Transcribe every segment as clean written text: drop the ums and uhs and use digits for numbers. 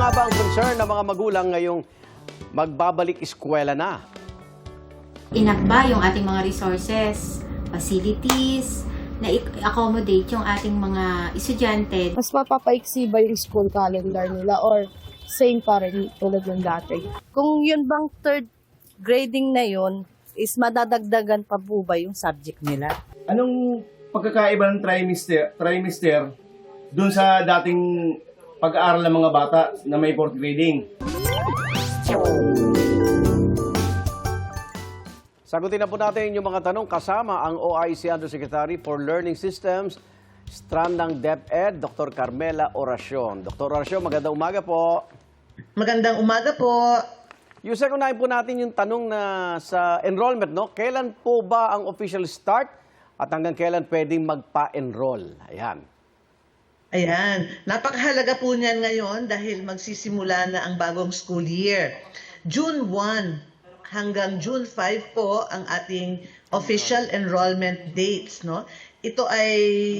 nga ba ang concern ng mga magulang ngayong magbabalik eskwela na? Inakba yung ating mga resources, facilities, na i-accommodate yung ating mga estudyante. Mas mapapaiksi ba yung school calendar nila or same pa rin tulad ng dati? Kung yun bang third grading na yun, is madadagdagan pa po ba yung subject nila? Anong pagkakaiba ng trimester dun sa dating pag-aaral ng mga bata na may fourth grading? Sagutin na po natin yung mga tanong kasama ang OIC Undersecretary for Learning Systems, Strand ng DepEd, Dr. Carmela Oracion. Dr. Oracion, magandang umaga po. Magandang umaga po. Yusek, unahin po natin yung tanong na sa enrollment, no? Kailan po ba ang official start at hanggang kailan pwedeng magpa-enroll? Ayan. Ayan, napakahalaga po niyan ngayon dahil magsisimula na ang bagong school year. June 1 hanggang June 5 po ang ating official enrollment dates, no? Ito ay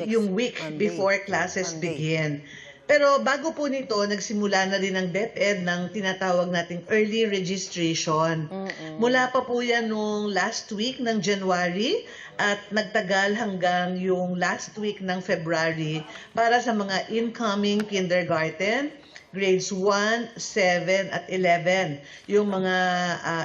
yung week before classes begin. Pero bago po nito, nagsimula na rin ang DepEd ng tinatawag nating early registration. Mula pa po yan nung last week ng January at nagtagal hanggang yung last week ng February para sa mga incoming kindergarten, grades 1, 7, at 11. Yung mga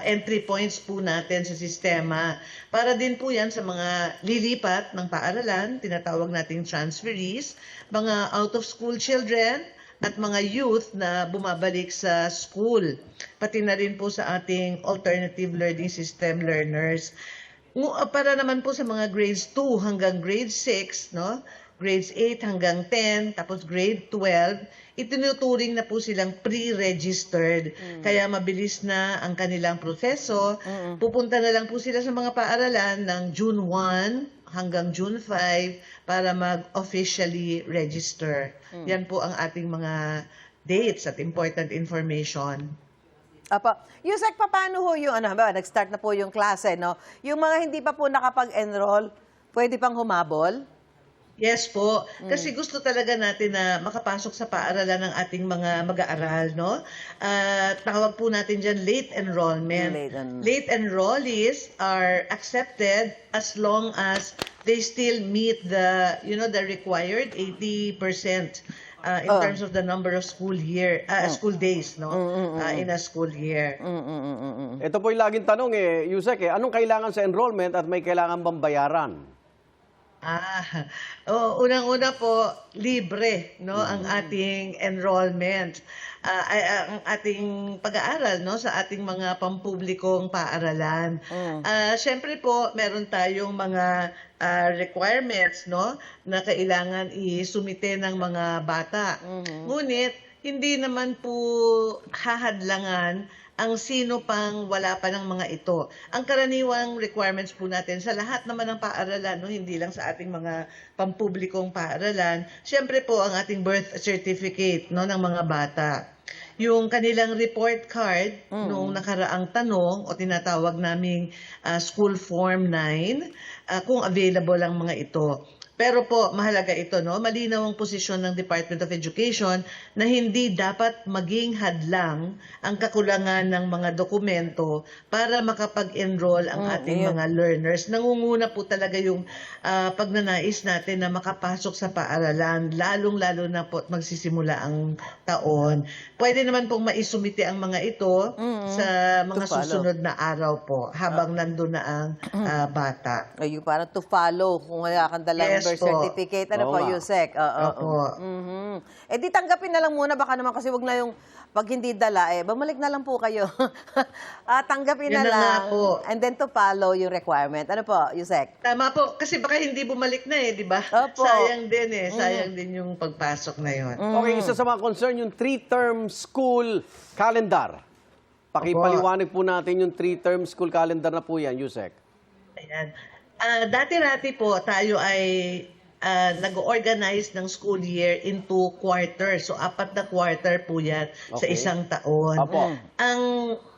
entry points po natin sa sistema. Para din po yan sa mga lilipat ng paaralan, tinatawag nating transferees, mga out-of-school children, at mga youth na bumabalik sa school. Pati na rin po sa ating alternative learning system learners. Para naman po sa mga grades 2 hanggang grade 6, no? Grades 8 hanggang 10, tapos grade 12, itinuturing na po silang pre-registered. Kaya mabilis na ang kanilang proseso. Pupunta na lang po sila sa mga paaralan ng June 1 hanggang June 5 para mag-officially register. Yan po ang ating mga dates at important information. Apa, Yusek, paano ho yung, nag-start na po yung klase, no? Yung mga hindi pa po nakapag-enroll, pwede pang humabol? Yes po. Kasi gusto talaga natin na makapasok sa paaralan ng ating mga mag-aaral, no? Tawag po natin dyan late enrollment. Late enrollees are accepted as long as they still meet the, the required 80% in terms of the number of school days, no? In a school year. Ito po yung laging tanong Yusek, anong kailangan sa enrollment at may kailangan bang bayaran? Unang-una po, libre, no, ang ating enrollment. Ang ating pag-aaral, no, sa ating mga pampublikong paaralan. Siyempre po, meron tayong mga requirements, no, na kailangan isumite ng mga bata. Ngunit, hindi naman po hahadlangan ang sino pang wala pa ng mga ito. Ang karaniwang requirements po natin sa lahat naman ng paaralan, no, hindi lang sa ating mga pampublikong paaralan, siyempre po ang ating birth certificate, no, ng mga bata. Yung kanilang report card nung nakaraang tanong o tinatawag naming School Form 9, kung available ang mga ito. Pero po, mahalaga ito, no? Malinaw ang posisyon ng Department of Education na hindi dapat maging hadlang ang kakulangan ng mga dokumento para makapag-enroll ang ating mga learners. Nangunguna po talaga yung pagnanais natin na makapasok sa paaralan, lalong-lalo na po magsisimula ang taon. Pwede naman pong maisumite ang mga ito sa mga susunod na araw po habang nandun na ang bata. Yung parang to follow, kung wala kang dalang birth certificate. Ano po, Yusek? Opo. Eh di tanggapin na lang muna, baka naman kasi wag na yung pag hindi dala, bumalik na lang po kayo. Tanggapin na Yun na lang. nga po. And then to follow yung requirement. Ano po, Yusek? Tama po, kasi baka hindi bumalik na di ba? Opo. Sayang din sayang din yung pagpasok na yun. Okay, isa sa mga concern, yung 3-term school calendar. Pakipaliwanag po natin yung 3-term school calendar na po yan, Yusek. Ayan. Dati-dati po tayo ay nag-organize ng school year into quarters. So, 4 na quarter po yan sa Okay. isang taon. Apo. Ang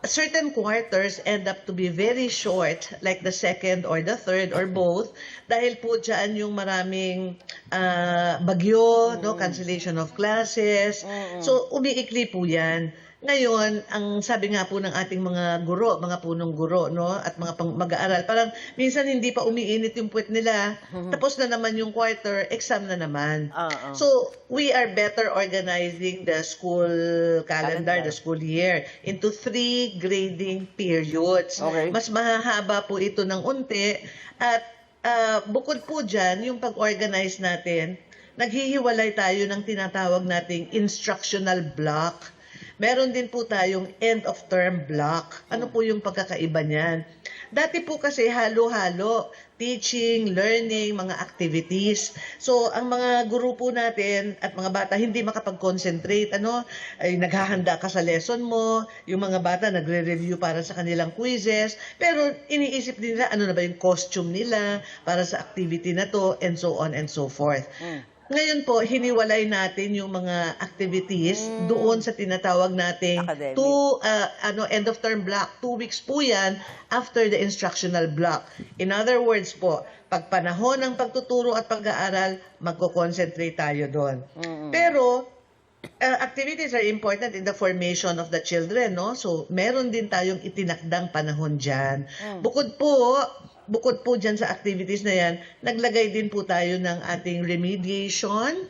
certain quarters end up to be very short, like the second or the third or both, dahil po dyan yung maraming bagyo, no, cancellation of classes. So, umiikli po yan. Ngayon, ang sabi nga po ng ating mga guro, mga punong guro, no, at mga mag-aaral, parang minsan hindi pa umiinit yung puwet nila. Tapos na naman yung quarter, exam na naman. So, we are better organizing the school calendar, the school year, into 3 grading periods. Okay. Mas mahahaba po ito ng unti. At bukod po dyan, yung pag-organize natin, naghihiwalay tayo ng tinatawag nating instructional block. Meron din po tayong end-of-term block. Ano po yung pagkakaiba niyan? Dati po kasi halo-halo, teaching, learning, mga activities. So, ang mga guro po natin at mga bata hindi makapag-concentrate, ay naghahanda ka sa lesson mo, yung mga bata nagre-review para sa kanilang quizzes, pero iniisip nila ano na ba yung costume nila para sa activity na to, and so on and so forth. Ngayon po, hiniwalay natin yung mga activities doon sa tinatawag nating Academic. end of term block. 2 weeks po yan after the instructional block. In other words po, pag panahon ng pagtuturo at pag-aaral, magko-concentrate tayo doon. Pero, activities are important in the formation of the children, no? So, meron din tayong itinakdang panahon dyan. Bukod po dyan sa activities na yan, naglagay din po tayo ng ating remediation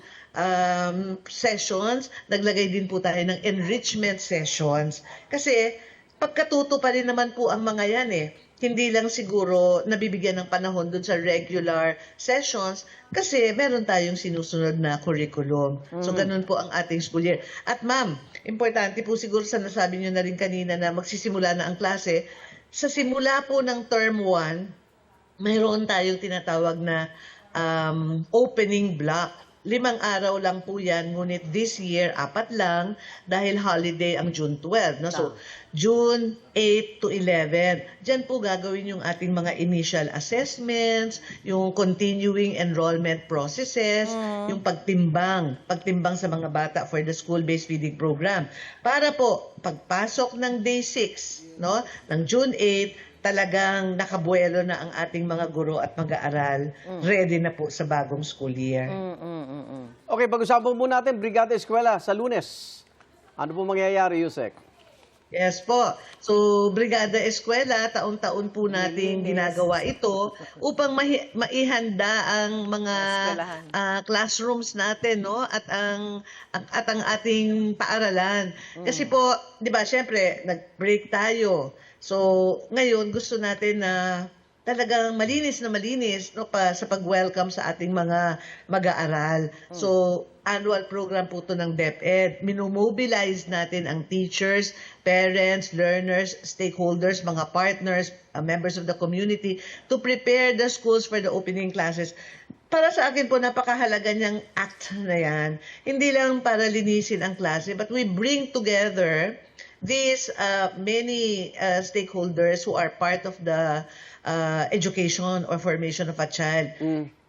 sessions, naglagay din po tayo ng enrichment sessions. Kasi, pagkatuto pa rin naman po ang mga yan eh. Hindi lang siguro nabibigyan ng panahon dun sa regular sessions kasi meron tayong sinusunod na curriculum. So, ganun po ang ating school year. At ma'am, importante po siguro sa nasabi nyo na rin kanina na magsisimula na ang klase. Sa simula po ng term 1, mayroon tayong tinatawag na opening block. 5 araw lang po yan, ngunit this year, 4 lang dahil holiday ang June 12. No? So, June 8 to 11. Diyan po gagawin yung ating mga initial assessments, yung continuing enrollment processes, yung pagtimbang sa mga bata for the school-based feeding program. Para po, pagpasok ng day 6, no, ng June 8, talagang nakabuelo na ang ating mga guro at mag-aaral, ready na po sa bagong school year. Okay, pag-usapan po natin, Brigada Eskwela sa Lunes. Ano po mangyayari, Yusek? Yes po. So, Brigada Eskwela, taon-taon po natin ginagawa ito upang maihanda ang mga classrooms natin, no? At ang ating paaralan. Kasi po, 'di ba, syempre, nag-break tayo. So, ngayon gusto natin na talagang malinis no, sa pag-welcome sa ating mga mag-aaral. So, annual program po ito ng DepEd. Minomobilize natin ang teachers, parents, learners, stakeholders, mga partners, members of the community to prepare the schools for the opening classes. Para sa akin po, napakahalaga niyang act na yan. Hindi lang para linisin ang klase, but we bring together these many stakeholders who are part of the education or formation of a child.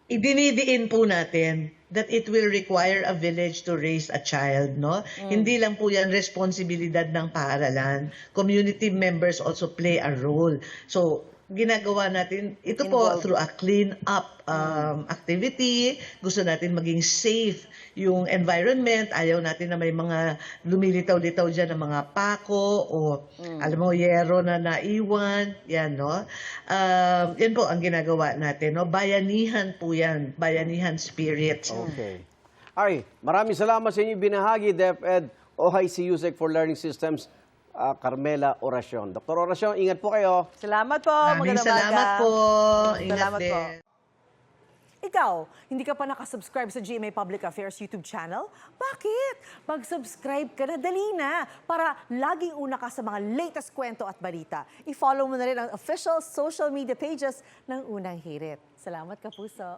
Idinidiin po natin that it will require a village to raise a child, no? Hindi lang po yan responsibilidad ng paaralan. Community members also play a role. So, ginagawa natin ito po through a clean-up activity. Gusto natin maging safe yung environment. Ayaw natin na may mga lumilitaw-litaw dyan ng mga pako o alam mo, yero na naiwan. Yan, no? Yan po ang ginagawa natin, no? Bayanihan po yan. Bayanihan spirit. Okay. Ay, maraming salamat sa inyo binahagi, DepEd OIC Yusek for Learning Systems, Carmela Oracion. Dr. Oracion, ingat po kayo. Salamat po. Maraming Magandang salamat umaga. po. Ingat Salamat din. po. Ikaw, hindi ka pa nakasubscribe sa GMA Public Affairs YouTube channel? Bakit? Mag-subscribe ka na, dali na, para laging una ka sa mga latest kwento at balita. I-follow mo na rin ang official social media pages ng Unang Hirit. Salamat, Kapuso.